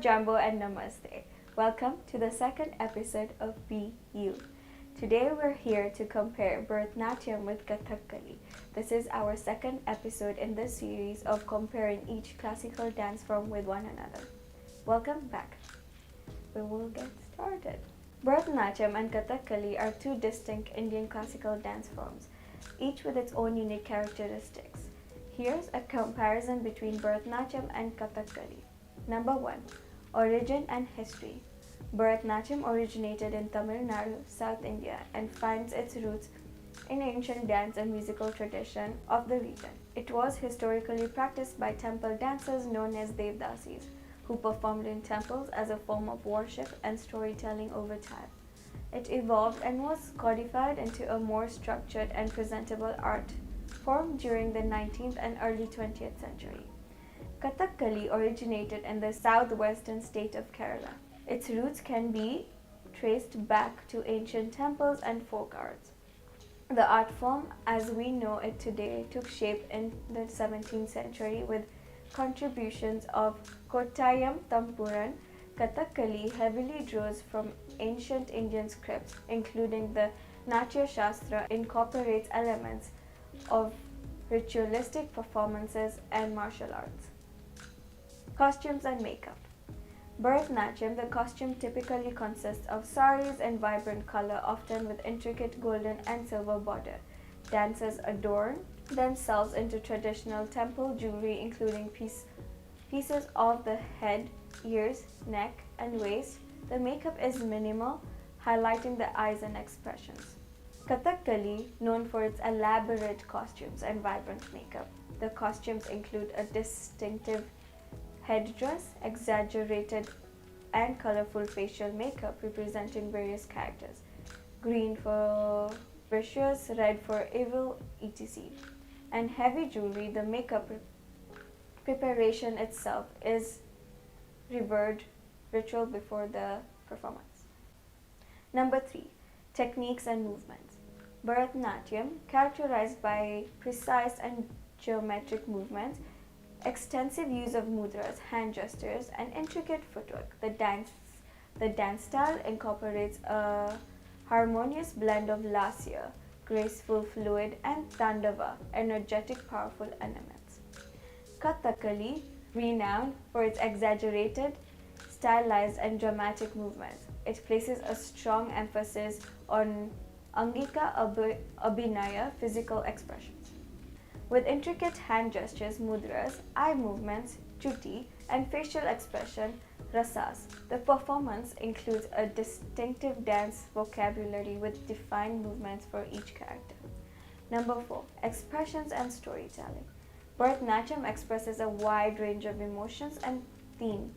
Jambo and Namaste. Welcome to the second episode of Be You. Today we're here to compare Bharatanatyam with Kathakali. This is our second episode in this series of comparing each classical dance form with one another. Welcome back. We will get started. Bharatanatyam and Kathakali are two distinct Indian classical dance forms, each with its own unique characteristics. Here's a comparison between Bharatanatyam and Kathakali. Number 1. Origin and history. Bharatanatyam originated in Tamil Nadu, South India, and finds its roots in ancient dance and musical tradition of the region. It was historically practiced by temple dancers known as Devdasis, who performed in temples as a form of worship and storytelling over time. It evolved and was codified into a more structured and presentable art form during the 19th and early 20th century. Kathakali originated in the southwestern state of Kerala. Its roots can be traced back to ancient temples and folk arts. The art form, as we know it today, took shape in the 17th century with contributions of Kottayam Tampuran. Kathakali heavily draws from ancient Indian scripts, including the Natya Shastra, incorporates elements of ritualistic performances and martial arts. Costumes and makeup. Bharatanatyam, the costume typically consists of saris in vibrant color, often with intricate golden and silver border. Dancers adorn themselves into traditional temple jewelry, including pieces of the head, ears, neck, and waist. The makeup is minimal, highlighting the eyes and expressions. Kathakali, known for its elaborate costumes and vibrant makeup. The costumes include a distinctive headdress, exaggerated and colorful facial makeup representing various characters. Green for vicious, red for evil, etc. And heavy jewelry. The makeup preparation itself is revered ritual before the performance. Number 3. Techniques and movements. Bharatanatyam, characterized by precise and geometric movements, extensive use of mudras, hand gestures, and intricate footwork. The dance style incorporates a harmonious blend of lasya, graceful, fluid, and tandava, energetic, powerful elements. Kathakali, renowned for its exaggerated, stylized, and dramatic movements. It places a strong emphasis on angika abhinaya, physical expressions. With intricate hand gestures, mudras, eye movements, chuti, and facial expression, rasas. The performance includes a distinctive dance vocabulary with defined movements for each character. Number 4. Expressions and storytelling. Bharatanatyam expresses a wide range of emotions and themes,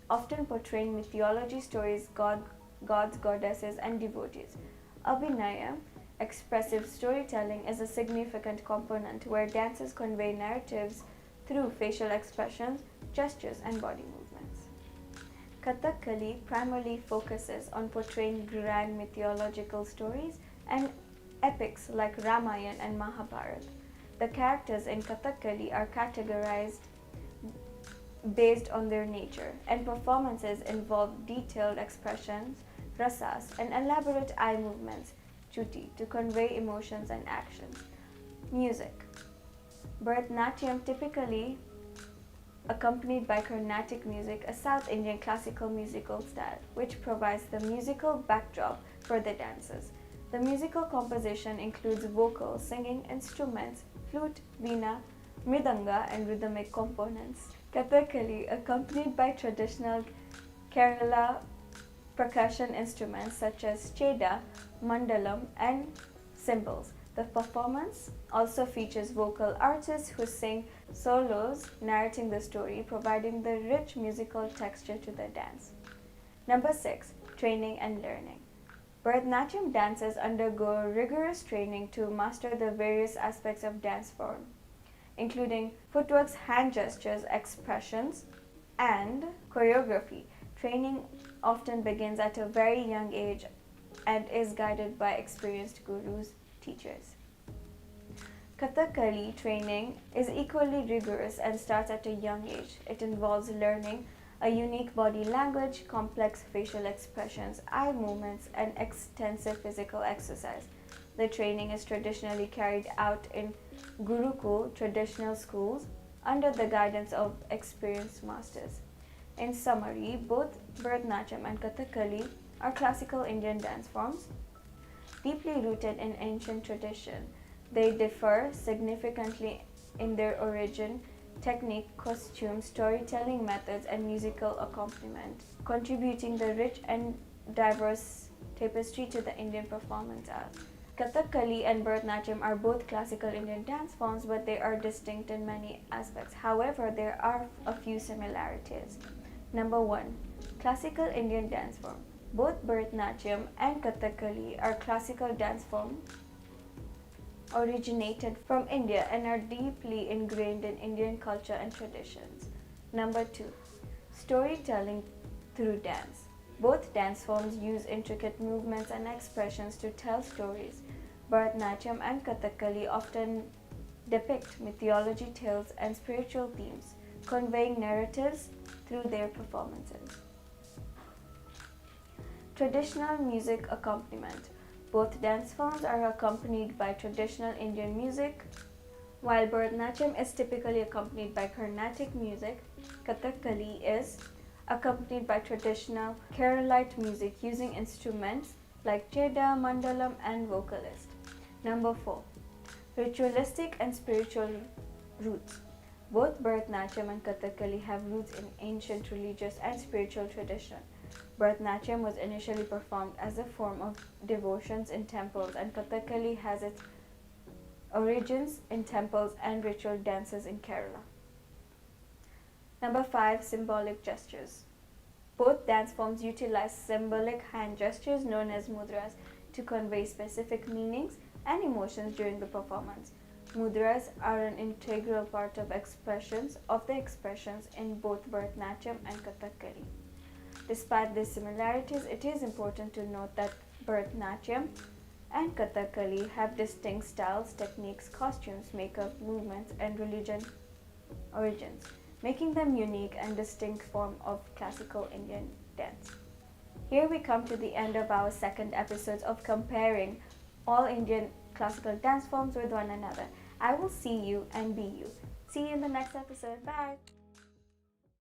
often portraying mythology stories, gods, goddesses, and devotees. Abhinaya, expressive storytelling, is a significant component where dancers convey narratives through facial expressions, gestures, and body movements. Kathakali primarily focuses on portraying grand mythological stories and epics like Ramayana and Mahabharata. The characters in Kathakali are categorized based on their nature, and performances involve detailed expressions, rasas, and elaborate eye movements, chuti, to convey emotions and actions. Music. Bharatanatyam typically accompanied by Carnatic music, a South Indian classical musical style, which provides the musical backdrop for the dances. The musical composition includes vocal, singing, instruments, flute, veena, mridanga, and rhythmic components. Kathakali, accompanied by traditional Kerala percussion instruments such as cheda, mandalam, and cymbals. The performance also features vocal artists who sing solos, narrating the story, providing the rich musical texture to the dance. Number 6. Training and learning. Bharatanatyam dancers undergo rigorous training to master the various aspects of dance form, including footwork, hand gestures, expressions, and choreography. Training often begins at a very young age and is guided by experienced gurus, teachers. Kathakali training is equally rigorous and starts at a young age. It involves learning a unique body language, complex facial expressions, eye movements, and extensive physical exercise. The training is traditionally carried out in Gurukul traditional schools under the guidance of experienced masters. In summary, both Bharatanatyam and Kathakali are classical Indian dance forms deeply rooted in ancient tradition. They differ significantly in their origin, technique, costume, storytelling methods, and musical accompaniment, contributing the rich and diverse tapestry to the Indian performance art. Kathakali and Bharatanatyam are both classical Indian dance forms, but they are distinct in many aspects. However, there are a few similarities. Number 1. Classical Indian dance form. Both Bharatanatyam and Kathakali are classical dance forms originated from India and are deeply ingrained in Indian culture and traditions. Number 2. Storytelling through dance. Both dance forms use intricate movements and expressions to tell stories. Bharatanatyam and Kathakali often depict mythology tales and spiritual themes, conveying narratives through their performances. Traditional music accompaniment. Both dance forms are accompanied by traditional Indian music. While Bharatanatyam is typically accompanied by Carnatic music, Kathakali is accompanied by traditional Keralite music using instruments like cheda, mandalam, and vocalist. Number 4. Ritualistic and spiritual roots. Both Bharatanatyam and Kathakali have roots in ancient religious and spiritual tradition. Bharatanatyam was initially performed as a form of devotions in temples, and Kathakali has its origins in temples and ritual dances in Kerala. Number 5. Symbolic gestures. Both dance forms utilize symbolic hand gestures known as mudras to convey specific meanings and emotions during the performance. Mudras are an integral part of the expressions in both Bharatanatyam and Kathakali. Despite these similarities, it is important to note that Bharatanatyam and Kathakali have distinct styles, techniques, costumes, makeup, movements, and religion origins, making them unique and distinct form of classical Indian dance. Here we come to the end of our second episode of comparing all Indian classical dance forms with one another. I will see you and be you. See you in the next episode. Bye.